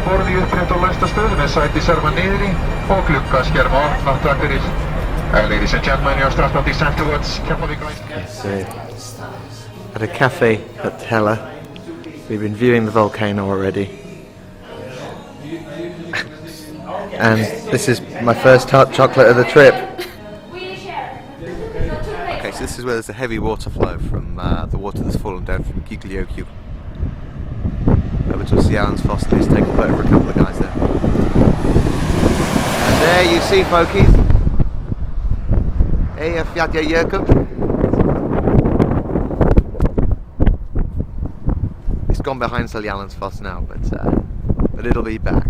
borði uppréttulegsta stöð með sæti serva niðri og gluggaskerma opna takk fyrir. Ladies and gentlemen, your start of descent towards Eyjafjallajökull. So, at a cafe at Hella, we've been viewing the volcano already. And this is my first hot chocolate of the trip. Okay, so this is where there's a heavy water flow from the water that's fallen down from Eyjafjallajökull over to Eyjafjallajökull, and he's taken over a couple of guys there. And there you see, folkies, Eyjafjallajökull. It's gone behind Eyjafjallajökull now, but it'll be back.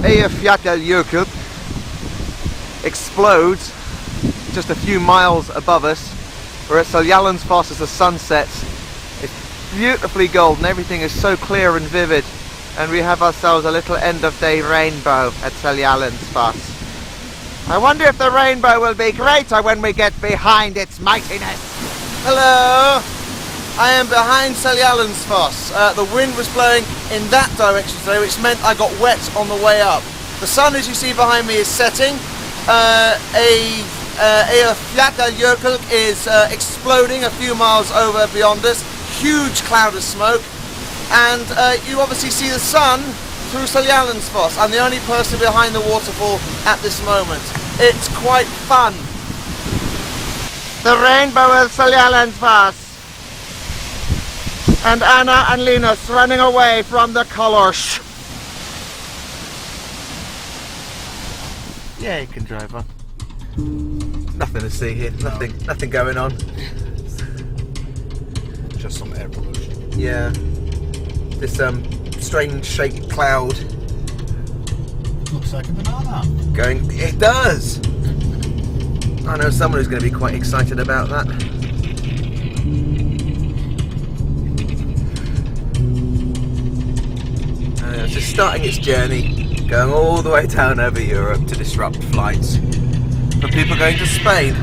Eyjafjallajökull explodes just a few miles above us. We're at Eyjafjallajökull as the sun sets. It's beautifully golden, everything is so clear and vivid, and we have ourselves a little end of day rainbow at Eyjafjallajökull. I wonder if the rainbow will be greater when we get behind its mightiness. Hello! I am behind Eyjafjallajökull. The wind was blowing in that direction today, which meant I got wet on the way up. The sun, as you see behind me, is setting. Eyjafjallajökull is exploding a few miles over beyond us. Huge cloud of smoke. And you obviously see the sun through Eyjafjallajökull. I'm the only person behind the waterfall at this moment. It's quite fun. The rainbow of Eyjafjallajökull. And Anna and Linus running away from the colours. Yeah, you can drive on. Nothing to see here. Nothing going on. Just some air pollution. Yeah. This strange shaped cloud. Looks like a banana. Going. It does. I know someone who's going to be quite excited about that. It's just starting its journey, going all the way down over Europe to disrupt flights for people going to Spain.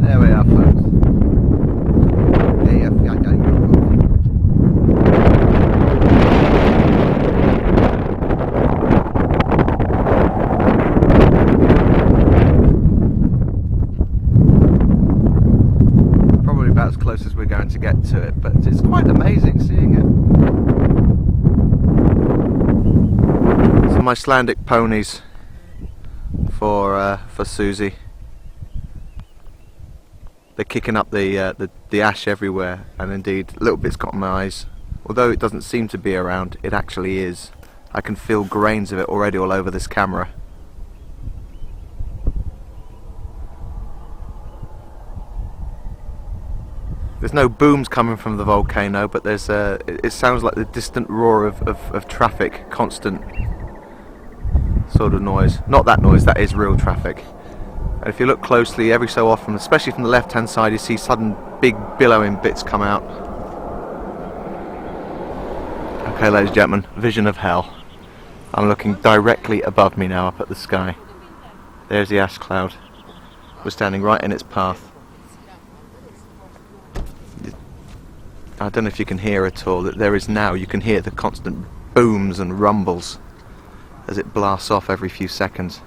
There we are, folks. As close as we're going to get to it, but it's quite amazing seeing it. Some Icelandic ponies for Susie. They're kicking up the ash everywhere, and indeed a little bit's got my eyes. Although it doesn't seem to be around, it actually is. I can feel grains of it already all over this camera. There's no booms coming from the volcano, but there's it sounds like the distant roar of traffic, constant sort of noise. Not that noise, that is real traffic. And if you look closely, every so often, especially from the left-hand side, you see sudden big billowing bits come out. Okay, ladies and gentlemen, vision of hell. I'm looking directly above me now, up at the sky. There's the ash cloud. We're standing right in its path. I don't know if you can hear at all, that there is now, you can hear the constant booms and rumbles as it blasts off every few seconds.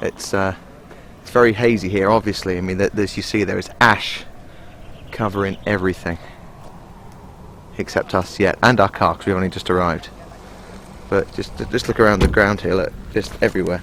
It's very hazy here, obviously. I mean, as you see, there is ash covering everything except us yet, and our car, because we've only just arrived. But just look around the ground here, look, just everywhere.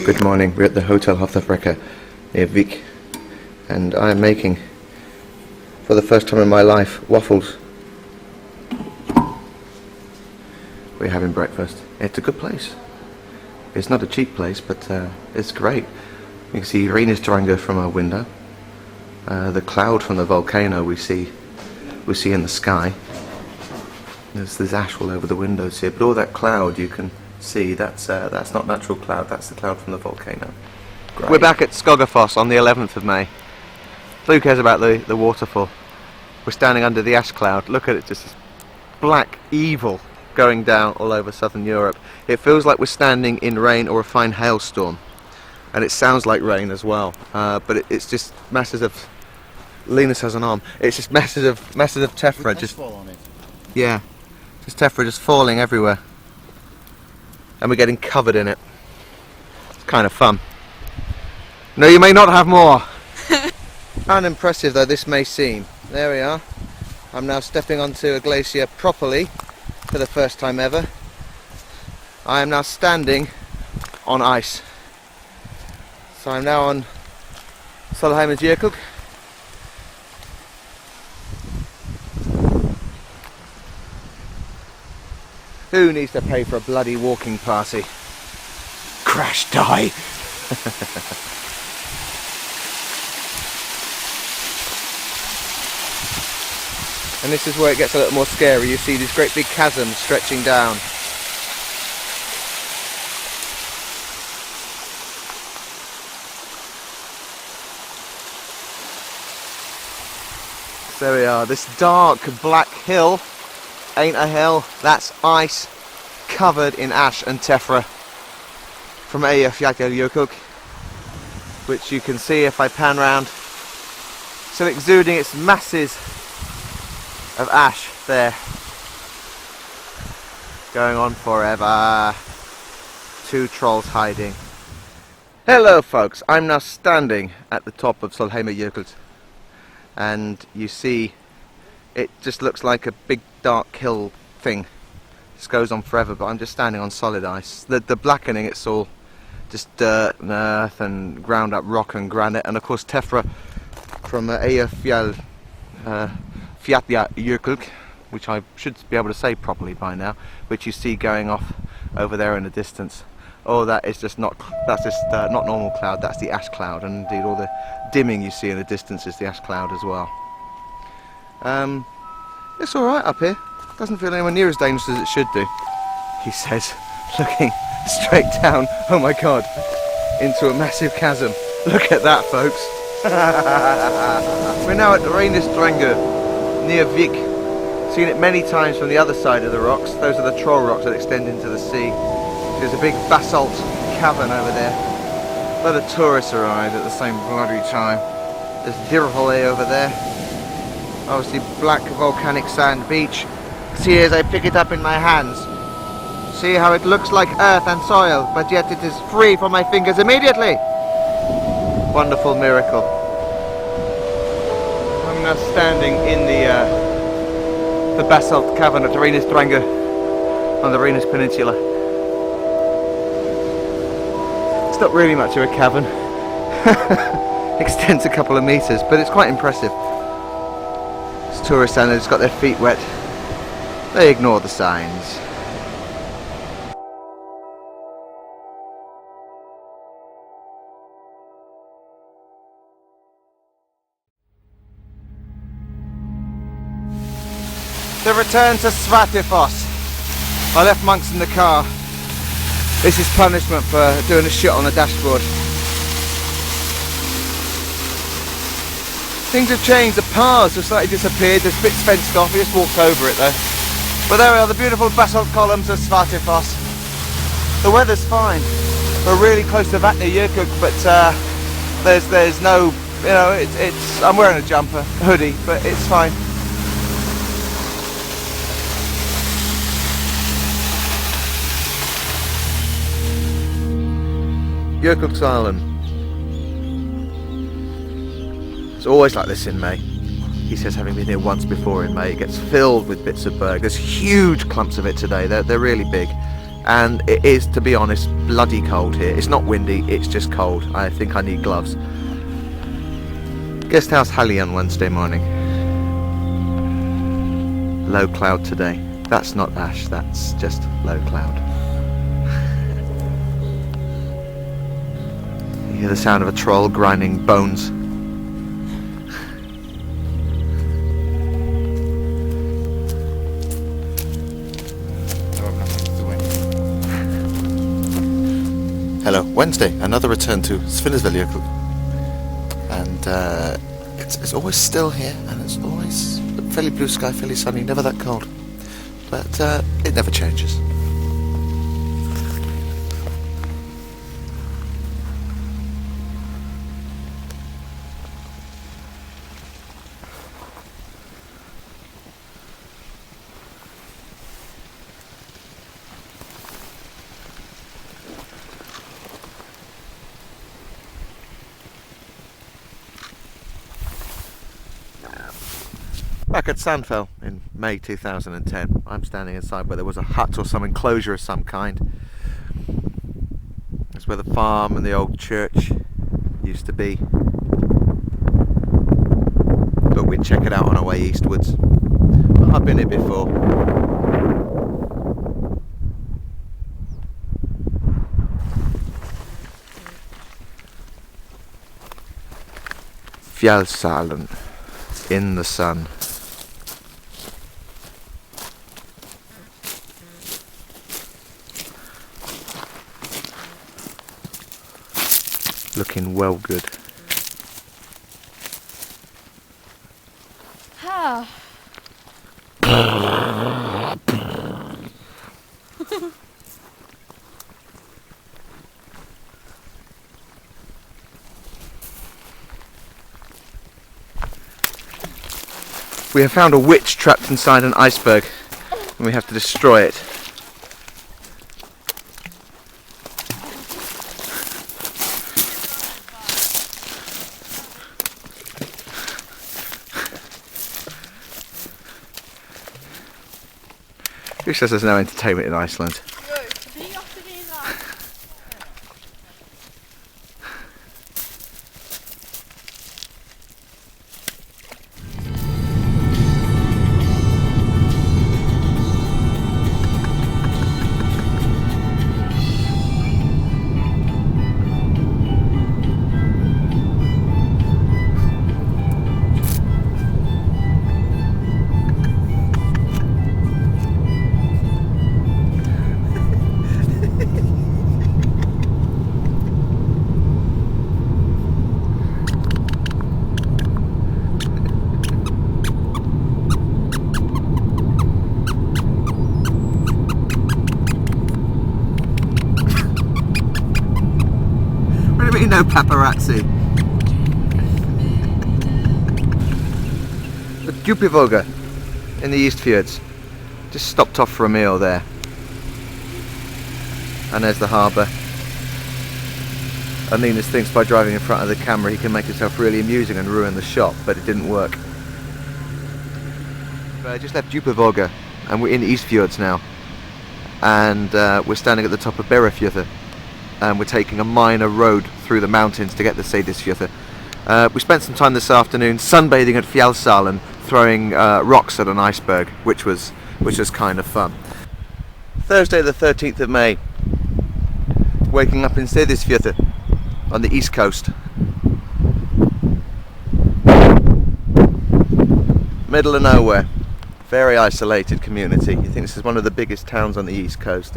Good morning, we're at the Hotel Eyjafjallajökull near Vik, and I am making, for the first time in my life, waffles. We're having breakfast. It's a good place. It's not a cheap place, but it's great. You can see Eyjafjallajökull from our window. The cloud from the volcano we see in the sky. There's ash all over the windows here, but all that cloud you can see, that's not natural cloud, that's the cloud from the volcano. Great. We're back at Skogafoss on the 11th of May. Who cares about the waterfall? We're standing under the ash cloud. Look at it, just this black evil going down all over southern Europe. It feels like we're standing in rain or a fine hailstorm, and it sounds like rain as well, but it's just masses of... Linus has an arm. It's just masses of tephra just fall on it. Yeah, just tephra just falling everywhere, and we're getting covered in it. It's kind of fun. No, you may not have more. Unimpressive though this may seem. There we are. I'm now stepping onto a glacier properly for the first time ever. I am now standing on ice. So I'm now on Eyjafjallajökull. Who needs to pay for a bloody walking party? Crash die! And this is where it gets a little more scary. You see these great big chasms stretching down. So there we are, this dark black hill ain't a hill, that's ice covered in ash and tephra from Eyjafjallajökull, which you can see if I pan round. So exuding its masses of ash there, going on forever. Two trolls hiding. Hello folks, I'm now standing at the top of Eyjafjallajökull, and you see it just looks like a big dark hill thing. This goes on forever, but I'm just standing on solid ice. The blackening, it's all just dirt and earth and ground up rock and granite, and of course tephra from Eyjafjallajökull, which I should be able to say properly by now, which you see going off over there in the distance. Oh, that is just not normal cloud, that's the ash cloud, and indeed all the dimming you see in the distance is the ash cloud as well. It's alright up here. Doesn't feel anywhere near as dangerous as it should do, he says, looking straight down, oh my god, into a massive chasm. Look at that, folks. We're now at Eyjafjallajökull, near Vik. Seen it many times from the other side of the rocks. Those are the troll rocks that extend into the sea. There's a big basalt cavern over there. A lot of tourists arrive at the same bloody time. There's Dirhole over there. Obviously black volcanic sand beach. See as I pick it up in my hands. See how it looks like earth and soil, but yet it is free from my fingers immediately. Wonderful miracle. I'm now standing in the basalt cavern at Eyjafjallajökull on the Rhenus Peninsula. It's not really much of a cavern. Extends a couple of meters, but it's quite impressive. It's tourists and they've just got their feet wet. They ignore the signs. The return to Svartifoss. I left Monks in the car. This is punishment for doing a shit on the dashboard. Things have changed, the paths have slightly disappeared, there's bits fenced off, we just walked over it though. But there we are, the beautiful basalt columns of Svartifoss. The weather's fine. We're really close to Eyjafjallajökull, but there's no, you know, it's I'm wearing a jumper, a hoodie, but it's fine. Jökulsárlón. It's always like this in May. He says, having been here once before in May, it gets filled with bits of berg. There's huge clumps of it today. They're really big. And it is, to be honest, bloody cold here. It's not windy, it's just cold. I think I need gloves. Guest house Halley on Wednesday morning. Low cloud today. That's not ash, that's just low cloud. You hear the sound of a troll grinding bones. Hello, Wednesday, another return to Eyjafjallajökull, and it's always still here, and it's always fairly blue sky, fairly sunny, never that cold, but it never changes. Back at Sandfell in May 2010, I'm standing inside where there was a hut or some enclosure of some kind. That's where the farm and the old church used to be. But we'd check it out on our way eastwards. I've been here before. Eyjafjallajökull in the sun. Looking well good. We have found a witch trapped inside an iceberg and we have to destroy it. Who says there's no entertainment in Iceland? No paparazzi. The Eyjafjallajökull in the East Fjords. Just stopped off for a meal there. And there's the harbour. And Linus thinks by driving in front of the camera he can make himself really amusing and ruin the shot, but it didn't work. But I just left Eyjafjallajökull and we're in East Fjords now. And we're standing at the top of Eyjafjallajökull. And we're taking a minor road through the mountains to get to Eyjafjallajökull. We spent some time this afternoon sunbathing at Fjallsalen, throwing rocks at an iceberg, which was kind of fun. Thursday the 13th of May, waking up in Eyjafjallajökull on the east coast. Middle of nowhere, very isolated community. You think this is one of the biggest towns on the east coast.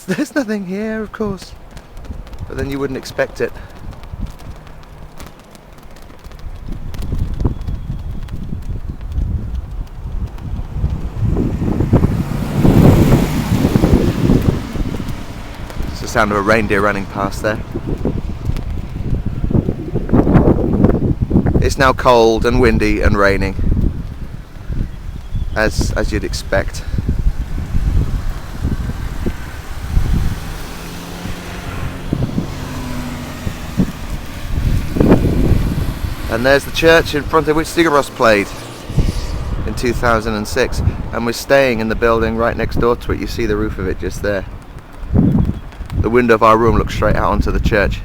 There's nothing here, of course, but then you wouldn't expect it. It's the sound of a reindeer running past there. It's now cold and windy and raining, as you'd expect. And there's the church in front of which Sigur Rós played in 2006, and we're staying in the building right next door to it. You see the roof of it just there. The window of our room looks straight out onto the church,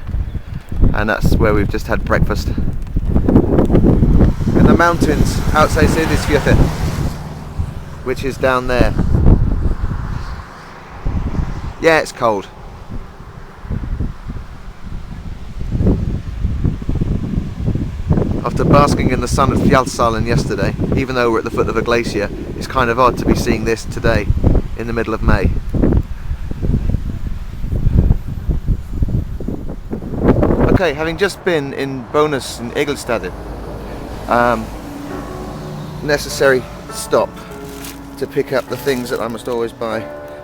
and that's where we've just had breakfast. In the mountains outside Eyjafjallajökull, which is down there. Yeah, it's cold. after basking in the sun at Fjallsalen yesterday, even though we're at the foot of a glacier, it's kind of odd to be seeing this today in the middle of May. Okay, having just been in Bonus in Eyjafjallajökull, necessary stop to pick up the things that I must always buy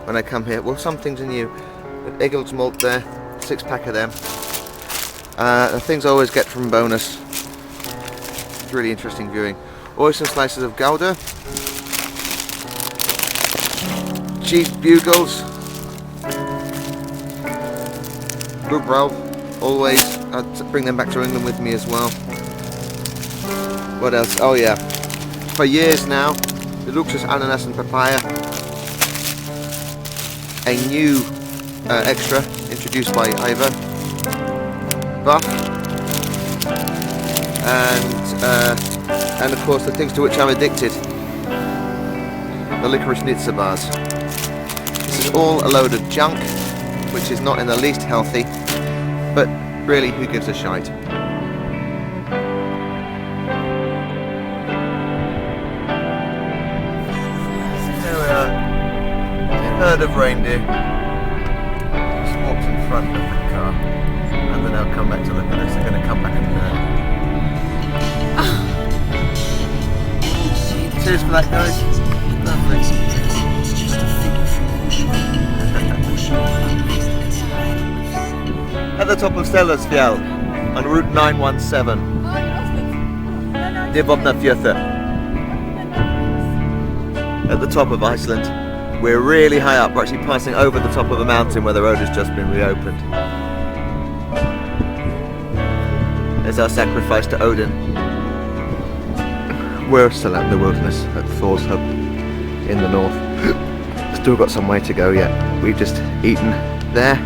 when I come here. Well, some things are new. Eyjafjallajökull malt there, 6-pack of them. The things I always get from Bonus. It's really interesting viewing. Always some slices of gouda, cheese bugles, Rugbrau, always. I'd bring them back to England with me as well. What else? Oh yeah, for years now, the Luxus ananas and papaya. A new extra introduced by Iva. Buff. And of course the things to which I'm addicted. The licorice nitsa bars. This is all a load of junk, which is not in the least healthy, but really, who gives a shite? There we are. A herd of reindeer. Just walked in front of the car, and then they'll come back to look at us. They're going to come back and cheers for that, guys. Lovely. At the top of Sellersfjall on Route 917. Eyjafjallajökull. At the top of Iceland. We're really high up. We're actually passing over the top of a mountain where the road has just been reopened. There's our sacrifice to Odin. We're still out in the wilderness at Thor's Hub in the north. Still got some way to go yet. We've just eaten there,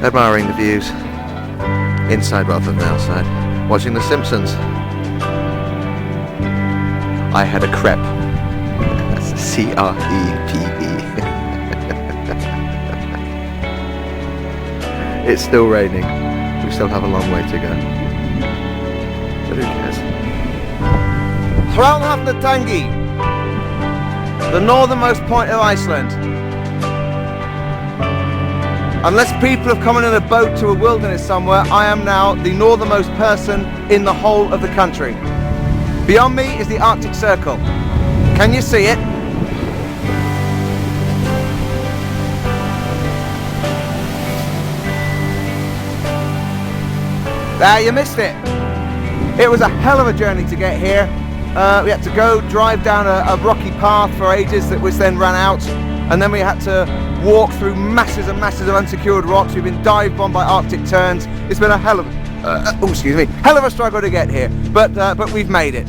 admiring the views, inside rather than outside, watching The Simpsons. I had a crepe. That's C-R-E-P-E. It's still raining. We still have a long way to go. But who cares? Hrálhafnatangi, the northernmost point of Iceland. Unless people have come in a boat to a wilderness somewhere, I am now the northernmost person in the whole of the country. Beyond me is the Arctic Circle. Can you see it? There, you missed it. It was a hell of a journey to get here. We had to drive down a rocky path for ages, which then ran out, and then we had to walk through masses and masses of unsecured rocks. We've been dive bombed by Arctic terns. It's been a hell of a struggle to get here, but we've made it.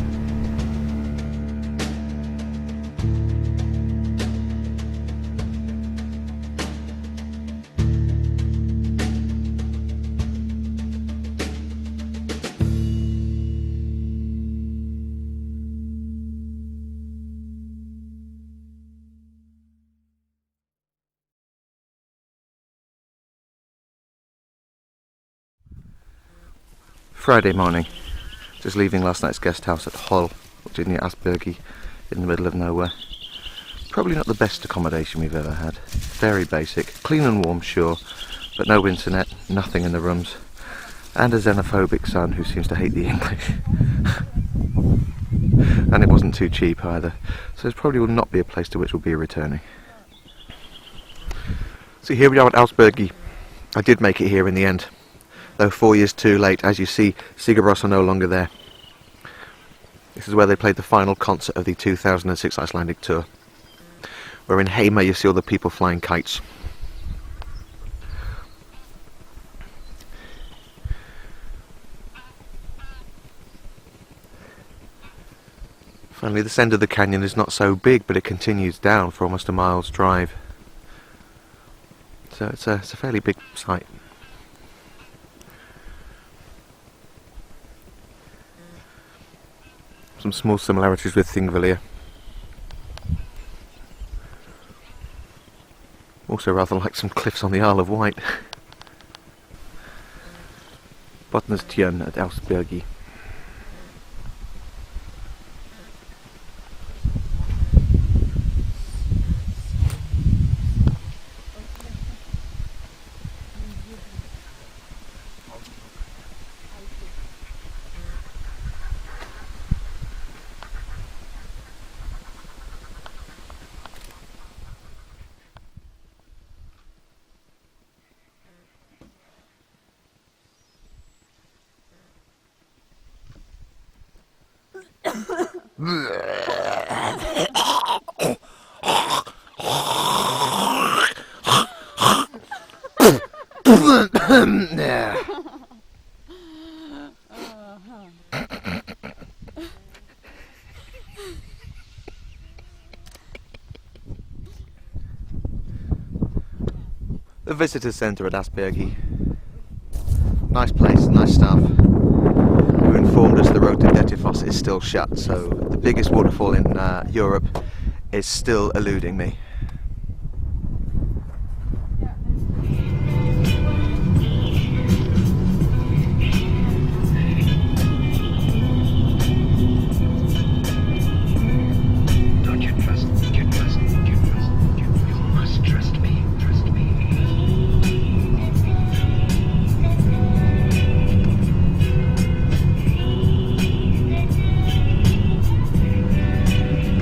Friday morning, just leaving last night's guest house at Hull, which is near Aspergi, in the middle of nowhere. Probably not the best accommodation we've ever had. Very basic, clean and warm, sure, but no internet, nothing in the rooms, and a xenophobic son who seems to hate the English. And it wasn't too cheap either, so it probably will not be a place to which we'll be returning. So here we are at Aspergi. I did make it here in the end, though 4 years too late. As you see, Sigur Rós are no longer there. This is where they played the final concert of the 2006 Icelandic tour, where in Heima you see all the people flying kites. Finally, this end of the canyon is not so big, but it continues down for almost a mile's drive. So it's a fairly big site. Some small similarities with Thingvellir. Also rather like some cliffs on the Isle of Wight. Botnastjörn at Aspergi. The visitor centre at Aspergi. Nice place, nice staff. Who informed us the road to Dettifoss is still shut, so the biggest waterfall in Europe is still eluding me.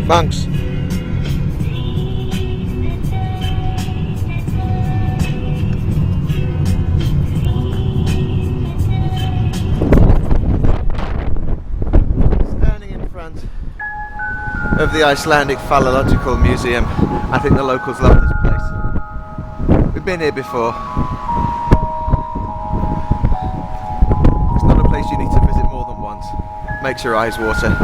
Monks. Standing in front of the Icelandic Phallological Museum. I think the locals love this place. We've been here before. It's not a place you need to visit more than once. Makes your eyes water.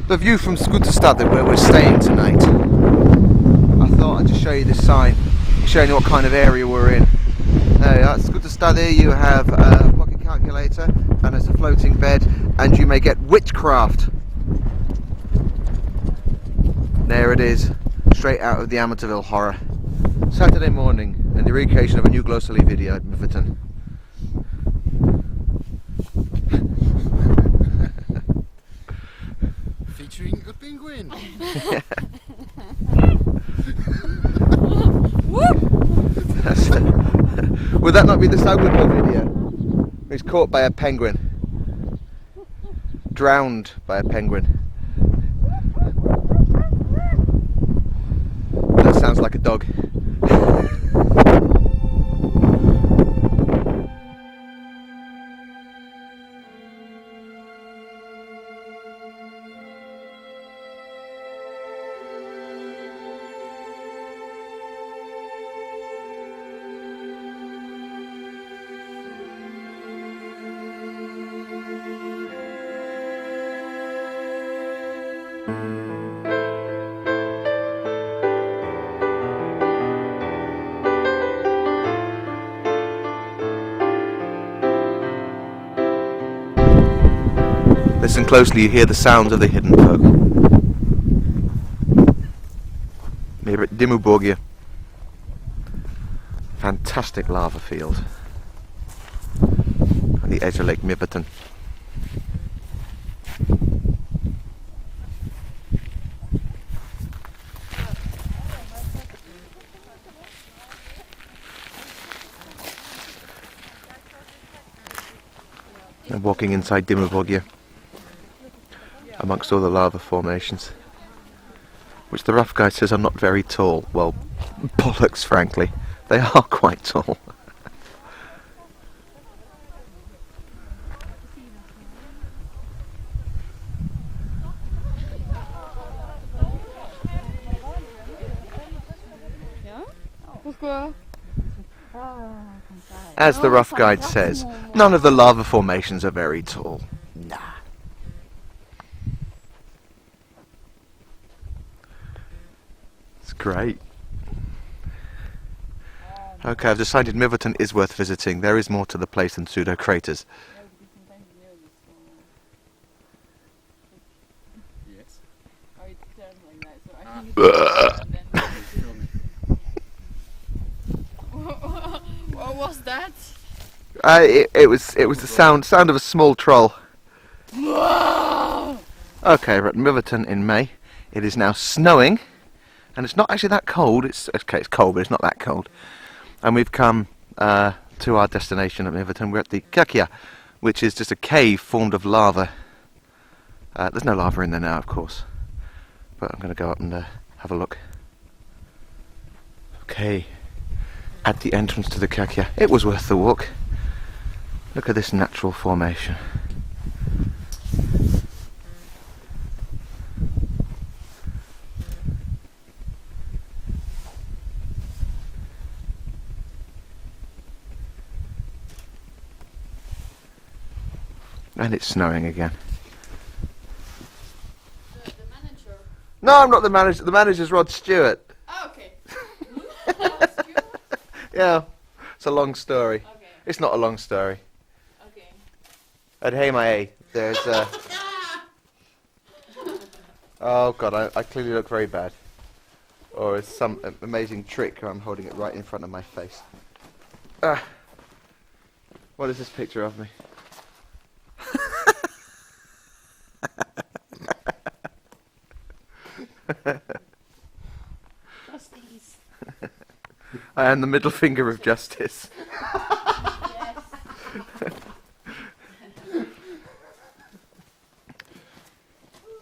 The view from Skutastad, where we're staying tonight. I thought I'd just show you this sign, showing you what kind of area we're in. There you are, Skutastad, you have a pocket calculator and it's a floating bed, and you may get witchcraft. There it is, straight out of the Amityville horror. Saturday morning, and the recreation of a new Glossary video at Miverton. Featuring a penguin. Would that not be the Sauerland video? He's caught by a penguin. Drowned by a penguin. That sounds like a dog. Listen closely, you hear the sounds of the hidden folk. We're at Dimmuborgir. Fantastic lava field. On the edge of Lake Miverton. I'm walking inside Dimmuborgir, amongst all the lava formations, which the rough guy says are not very tall. Well, bollocks, frankly. They are quite tall. Pourquoi? As the rough guide says, none of the lava formations are very tall. Nah. It's great. Okay, I've decided Milverton is worth visiting. There is more to the place than pseudo craters. Yes. What was that? It was the sound of a small troll. Okay, we're at Milverton in May. It is now snowing, and it's not actually that cold. It's cold, but it's not that cold. And we've come to our destination at Milverton. We're at the Eyjafjallajökull, which is just a cave formed of lava. There's no lava in there now, of course, but I'm going to go up and have a look. Okay, at the entrance to the Eyjafjallajökull. It was worth the walk. Look at this natural formation. And it's snowing again. The manager. No, I'm not the manager. The manager's Rod Stewart. Oh, okay. Yeah, it's a long story. Okay. It's not a long story. Okay. At Eyjafjallajökull, there's oh god, I clearly look very bad. Or it's some amazing trick where I'm holding it right in front of my face. What is this picture of me? Justice. I am the middle finger of justice. Yes.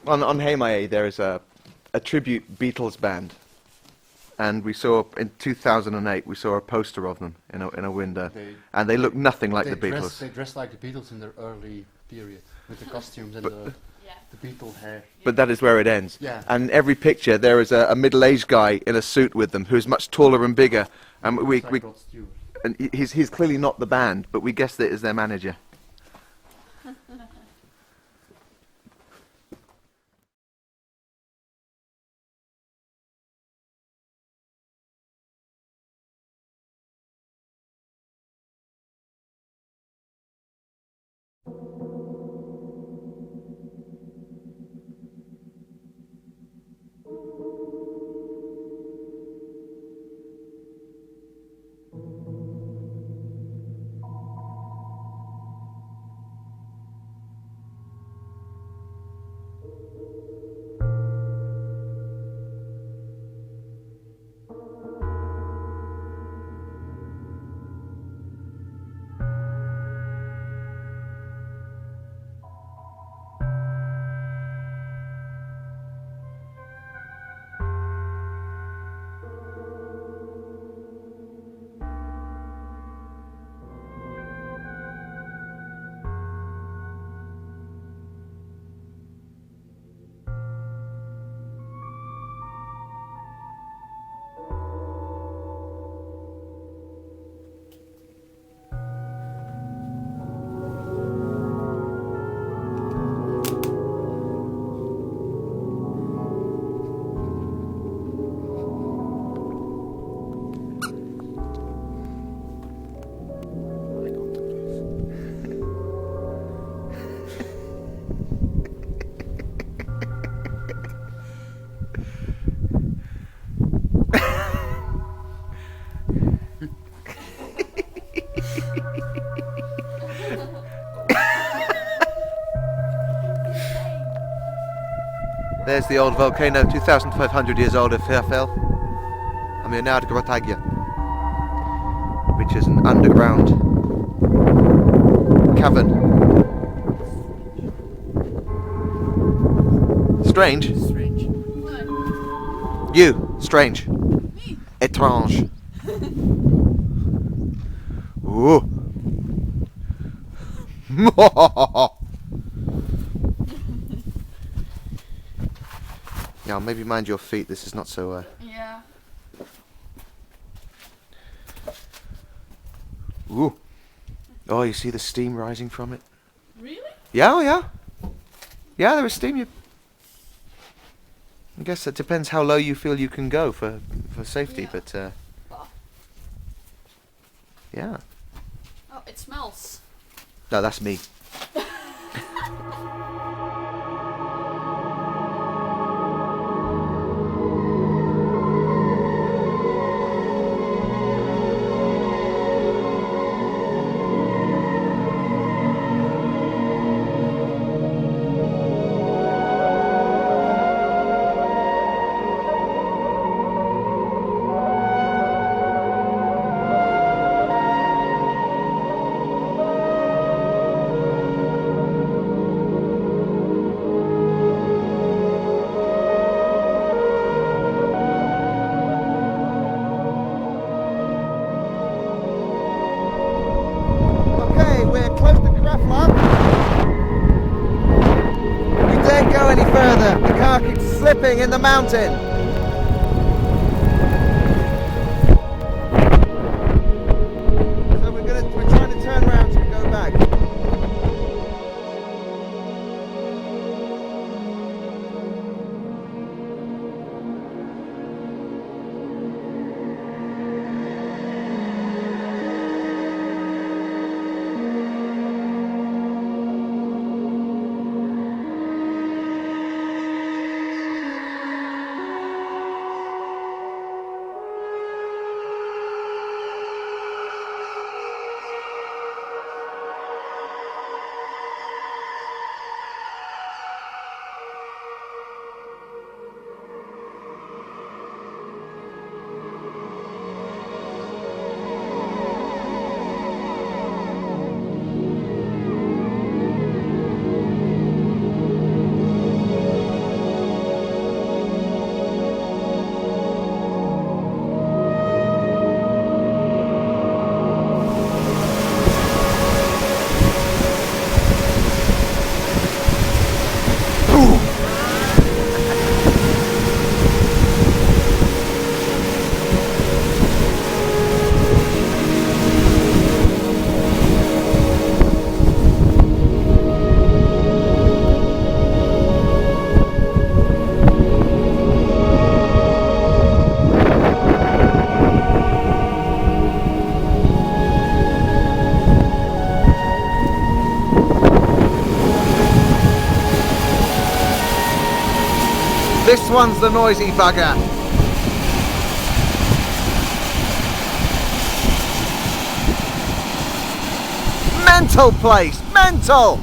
On Eyjafjallajökull there is a tribute Beatles band, and we saw in 2008 we saw a poster of them in a window, and they look nothing like the Beatles. They dressed like the Beatles in their early period with the costumes and the Beatle hair. But that is where it ends. Yeah. And in every picture there is a middle-aged guy in a suit with them who's much taller and bigger, and It's like Rod Stewart. and he's clearly not the band, but we guessed it as their manager. There's the old volcano, 2,500 years old of Eyjafjall. And we're now at Eyjafjallajökull, which is an underground cavern. Strange? Strange. You, strange. Me. Étrange. Ooh. Now maybe mind your feet, this is not so Yeah. Ooh. Oh, you see the steam rising from it? Really? Yeah, oh yeah. Yeah, there is steam. I guess it depends how low you feel you can go for safety, Yeah. but Oh. yeah. Oh, it smells. No, that's me. Okay, we're close to Graflab. We don't go any further. The car keeps slipping in the mountain. So we're trying to turn around to go back. This one's the noisy bugger. Mental place, mental!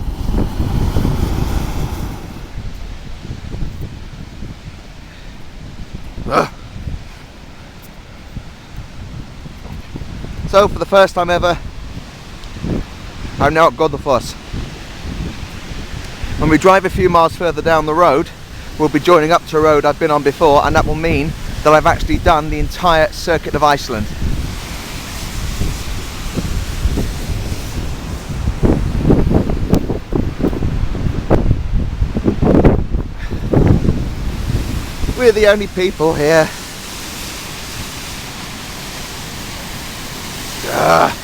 Ugh. So for the first time ever, I'm now at Godafoss. When we drive a few miles further down the road, we'll be joining up to a road I've been on before, and that will mean that I've actually done the entire circuit of Iceland. We're the only people here. Ugh.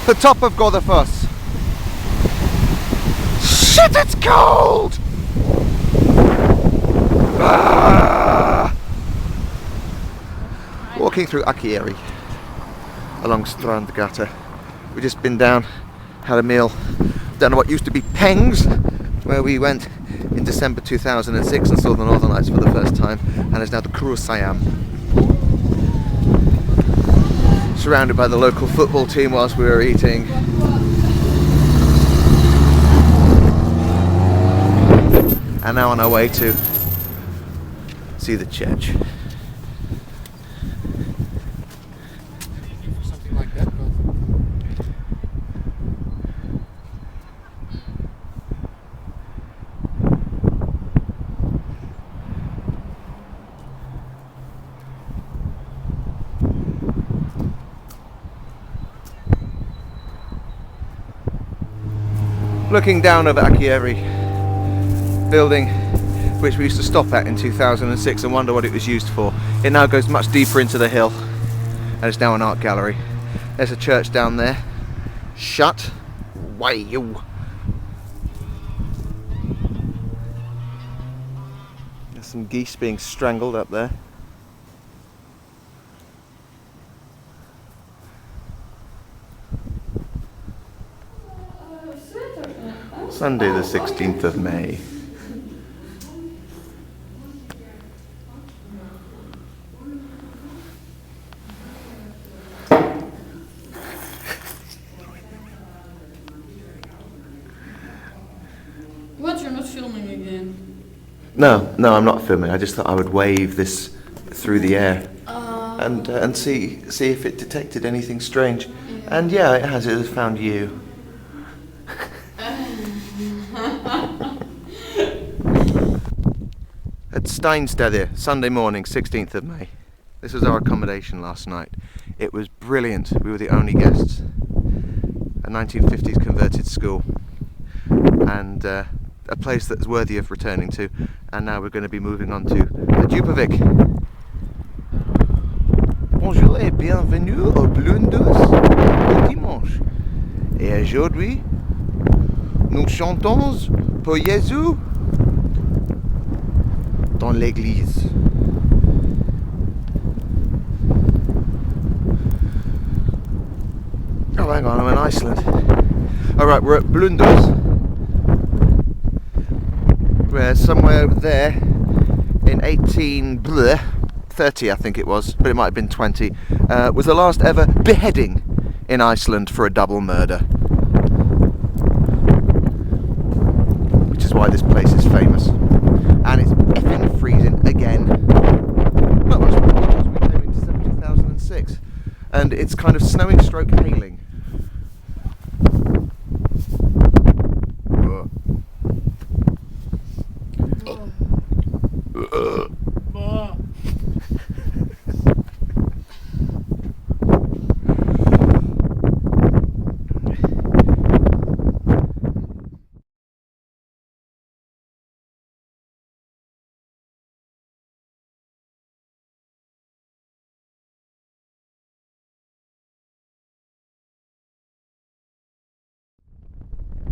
The top of Godafoss. Shit, it's cold! Ah! Walking through Akureyri along Strandgata. We've just been down, had a meal down at what used to be Pengs, where we went in December 2006 and saw the Northern Lights for the first time, and is now the Kurusayam. Surrounded by the local football team whilst we were eating. And now on our way to see the church. Something like that, but Looking down over Akureyri, building which we used to stop at in 2006 and wonder what it was used for. It now goes much deeper into the hill and it's now an art gallery. There's a church down there. Shut. Way. There's some geese being strangled up there. Sunday the 16th of May. What, you're not filming again? No, I'm not filming. I just thought I would wave this through the air and see if it detected anything strange. Yeah. And yeah, it has. It has found you. At Steinstede, Sunday morning, 16th of May. This was our accommodation last night. It was brilliant. We were the only guests. A 1950s converted school. And a place that's worthy of returning to. And now we're going to be moving on to the Djupavik. Bonjour et bienvenue au Blundus au dimanche. Et aujourd'hui, nous chantons pour Jésus dans l'église. Oh, hang on, I'm in Iceland. Alright, we're at Blundus. We're somewhere over there in 1830, I think it was, but it might have been 20, was the last ever beheading in Iceland for a double murder. Which is why this place is famous. And it's effing freezing again. Not much more because we came in December 2006. And it's kind of snowing stroke hailing.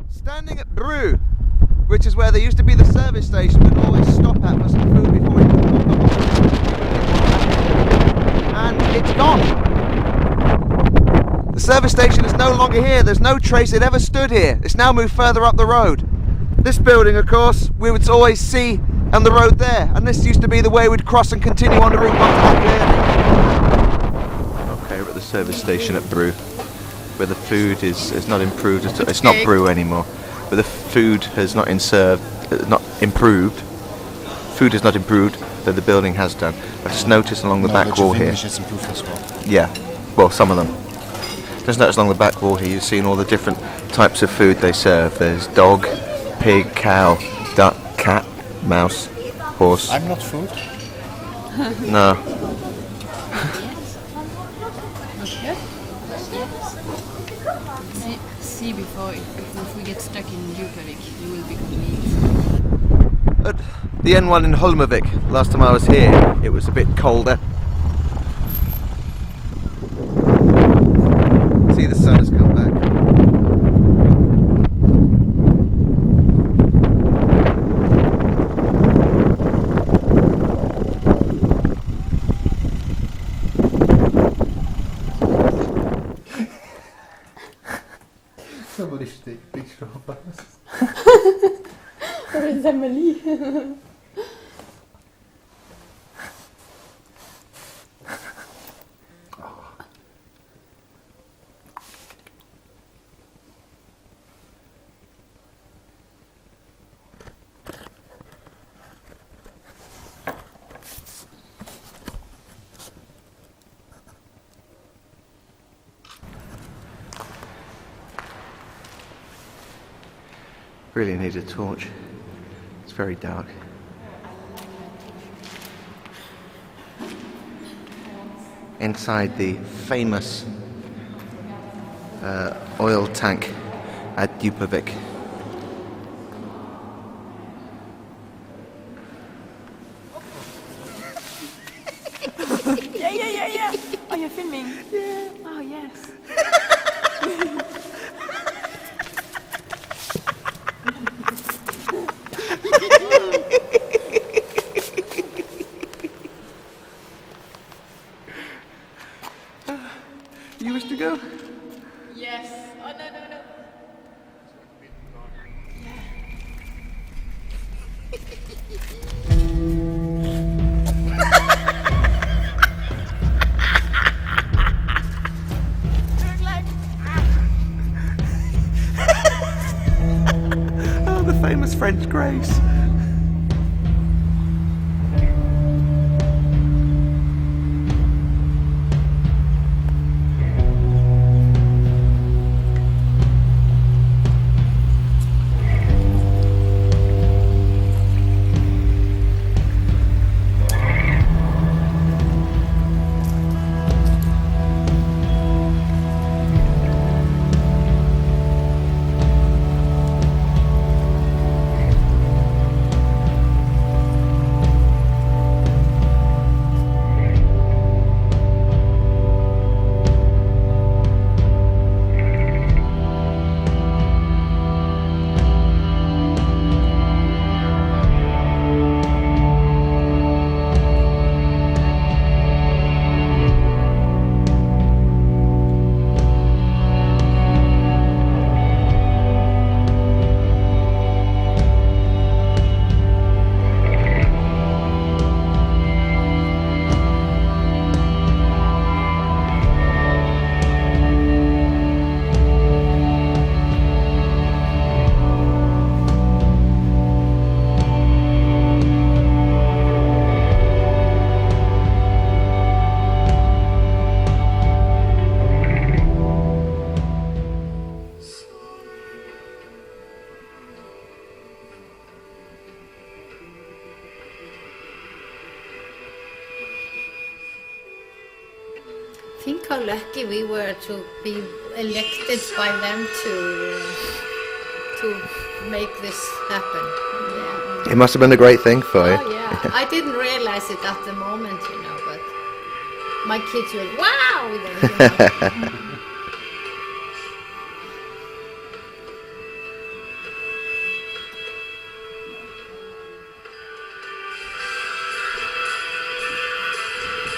Standing at Bru, which is where there used to be the service station we'd always stop at for some food before we could pop the horse. And it's gone. The service station is no longer here. There's no trace it ever stood here. It's now moved further up the road. This building, of course, we would always see on the road there, and this used to be the way we'd cross and continue on the route back to Akureyri. Okay, we're at the service station at Bru, where the food is not improved. It's not Bru anymore, but the food has not improved. Food has not improved, though the building has done. I've just noticed along the back wall here. Has improved as well. Yeah, well, some of them. Just notice along the back wall here, you've seen all the different types of food they serve. There's dog, pig, cow, duck, cat, mouse, horse. I'm not food. No. See before if we get stuck in Djupavik, you will become meat. At the N1 in Holmavik, last time I was here, it was a bit colder. See, the sun has come back. Somebody should take a picture of us. Where is Emily? Really need a torch. It's very dark. Inside the famous oil tank at Djupavik. famous French grace. Think how lucky we were to be elected by them to make this happen. Yeah. It must have been a great thing for you. Oh yeah, I didn't realize it at the moment, you know, but my kids were wow with it, you know.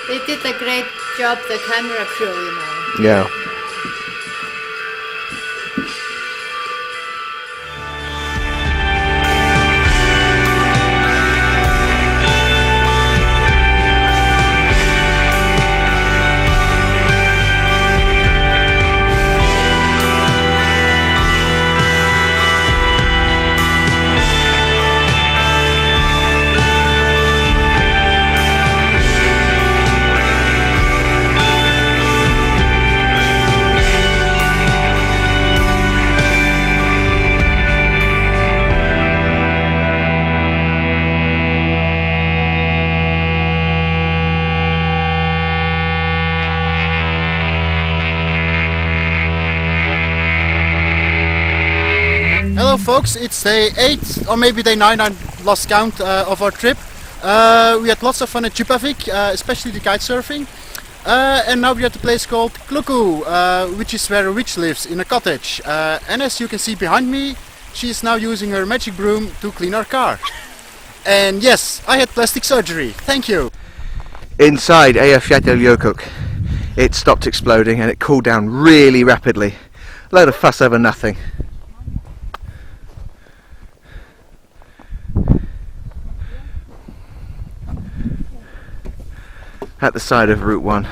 They did a great job, the camera crew, you know. Yeah. Hello folks, it's day 8 or maybe day 9, I lost count of our trip. We had lots of fun at Eyjafjallajökull, especially the kite surfing. And now we're at a place called Kluku, which is where a witch lives in a cottage. And as you can see behind me, she is now using her magic broom to clean our car. And yes, I had plastic surgery, thank you! Inside Eyjafjallajökull, it stopped exploding and it cooled down really rapidly. Load of fuss over nothing. At the side of Route 1.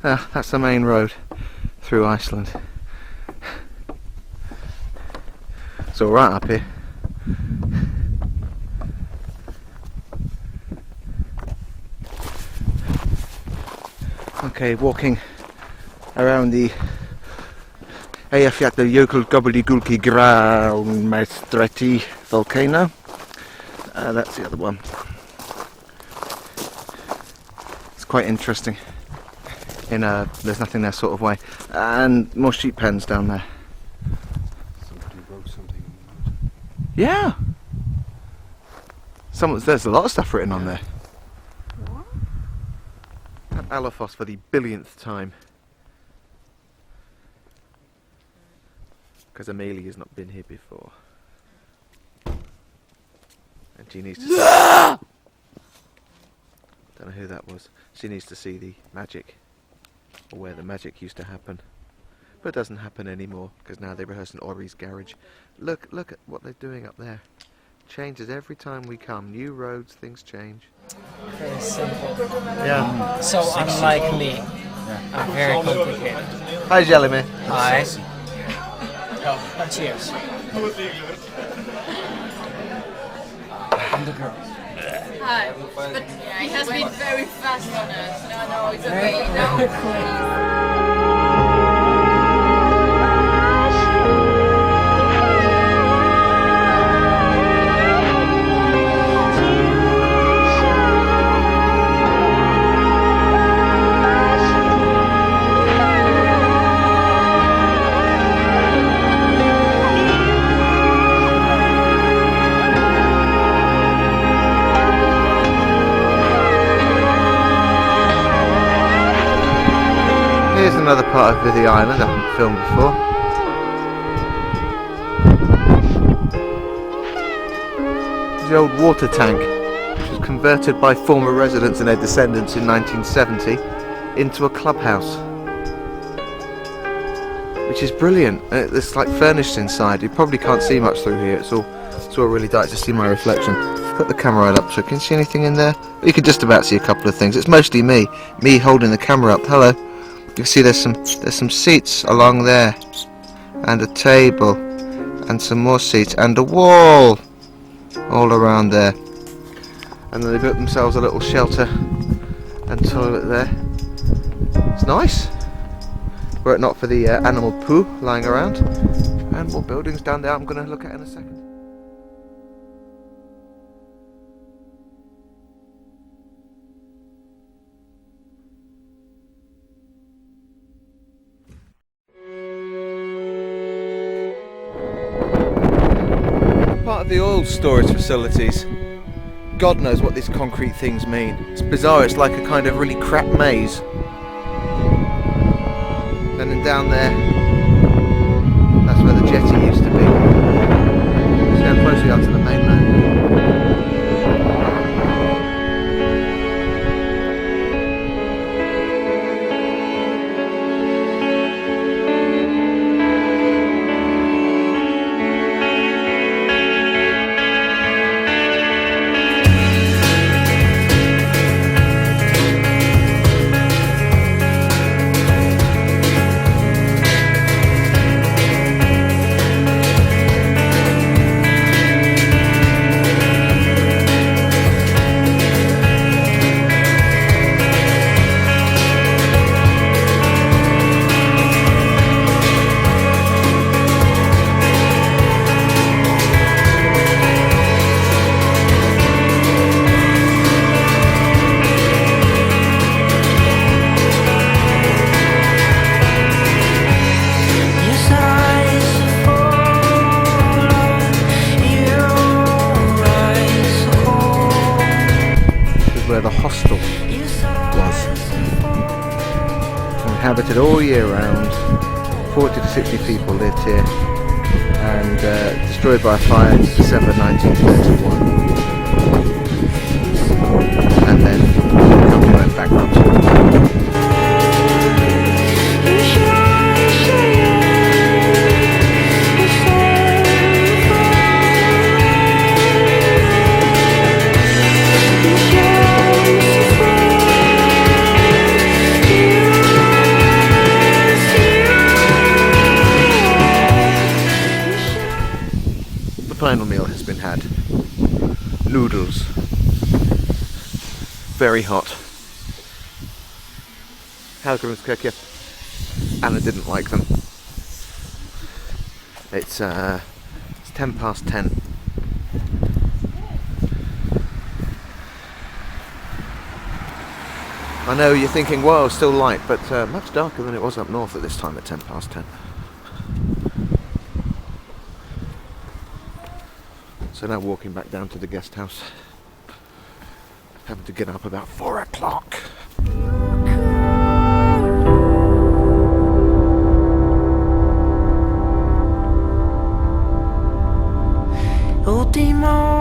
That's the main road through Iceland. It's alright up here. Okay, walking around the Eyjafjallajökull Gobbledygookie Groundmestreti volcano. That's the other one. Quite interesting in a there's nothing there sort of way, and more sheep pens down there. Somebody wrote something. Yeah, there's a lot of stuff written on there. At Alafos for the billionth time, because Amelia has not been here before, and she needs to don't know who that was. She needs to see the magic, or where the magic used to happen. But it doesn't happen anymore, because now they rehearse in Ori's garage. Look at what they're doing up there. Changes every time we come. New roads, things change. Very simple. Yeah. So unlike me. I'm very complicated. Hi, Jellyman. Hi. Oh, cheers. Hi. But he has been very fast on us. No, it's okay. No. Here's another part of the island I haven't filmed before. The old water tank, which was converted by former residents and their descendants in 1970 into a clubhouse, which is brilliant. It's like furnished inside. You probably can't see much through here. It's all really dark to see my reflection. Put the camera right up so you can see anything in there. You can just about see a couple of things. It's mostly me holding the camera up. Hello. You can see there's some seats along there, and a table, and some more seats, and a wall all around there. And then they built themselves a little shelter and toilet there. It's nice. Were it not for the animal poo lying around. And more buildings down there I'm going to look at in a second. Part of the oil storage facilities. God knows what these concrete things mean. It's bizarre, it's like a kind of really crap maze. And then down there, that's where the jetty used to be. See how close we are to the mainland. Where the hostel was. Inhabited all year round. 40 to 60 people lived here, and destroyed by a fire in December 1931. And then the company went bankrupt. Final meal has been had. Noodles. Very hot. Hallgrímskirkja. Anna didn't like them. It's 10 past 10. I know you're thinking, well, it's still light, but much darker than it was up north at this time at 10 past 10. So now walking back down to the guest house, having to get up about 4 o'clock. Ultimo